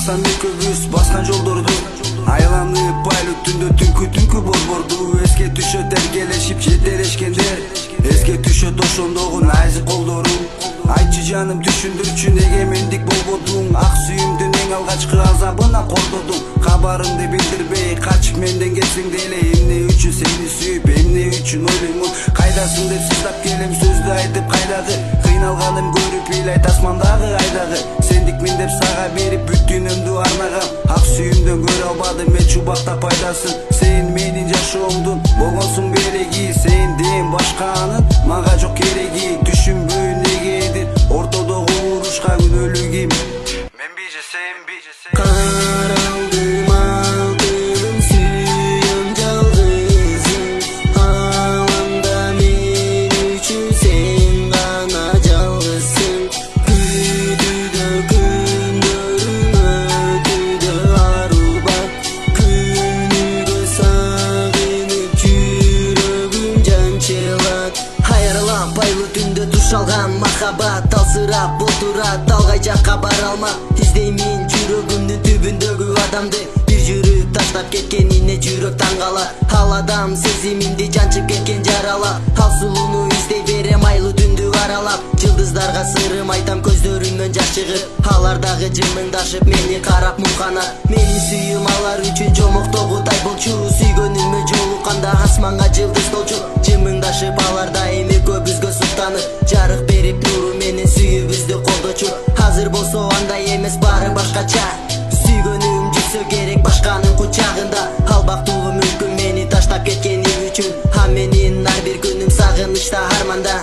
Асан экөөбүз баскан жолдорду айланып байлы түндө түнкү борборду эске түшөт эргелешип жетелешкендер, эске түшөт ошондогу найзы колдору. Айтчы жаным түшүндүрчү неге мендик болбодуң, ак сүйүмдүн эң алгачкы азабына кордодуң. Кабарыңды билдирбей качып менден кетсең деле, эмне үчүн сени сүйүп, эмне үчүн ойлоймун, кайдасың деп сыздап келем сөздү айтып кайдагы. Кыйналганым көрүп ыйлайт асмандагы айдагы, сендикмин деп сага берип бүт дүйнөмдү арнагам. Ак сүйүмдөн көрө албадым эч убакта пайдасын, сен менин жашоомдун болгонсуң белеги, сенден башканын мага жок кереги. Түшүнбөй негедир ортодогу урушка күнөөлүү ким, менби же сенби? Каралдым алтыным сүйүм жалгызым, алаңда мен үчүн сен гана жалгызсың. Күтүүдө күндөрүм өтүүдө арубат, күнүгө сагынып жүрөгүм жанчылат. Айрылам байлуу түндө душ алган махабат, алсырап отурат алгай жакка бара алмак. Издеймин жүрөгүмдүн түбүндөгү адамды, бир жүрүп таштап кеткенине жүрөк таң калат. Ал адам сезимимди жанчып кеткен жаралап, ал сулууну издей берем айлуу түндү аралап. Жылдыздарга сырым айтам көздөрүмөн жаш чыгып, алар дагы жымыңдашып мени карап муңканат. Менин сүйүм алар үчүн жомоктогудай болчу, сүйгөнүмө жолукканда асманга жылдыз толчу. Жымыңдашып алар дайым экөөбүзгө суктанып, жарык берип нуру менен сүйүүбүздү колдочу. Азыр болсо андай эмес, баары башкача. Сүйгөнүм жүрсө керек башканын кучагында, ал бактылуу мүмкүн мени таштап кеткени үчүн. А менин ар бир күнүм сагынычта, арманда.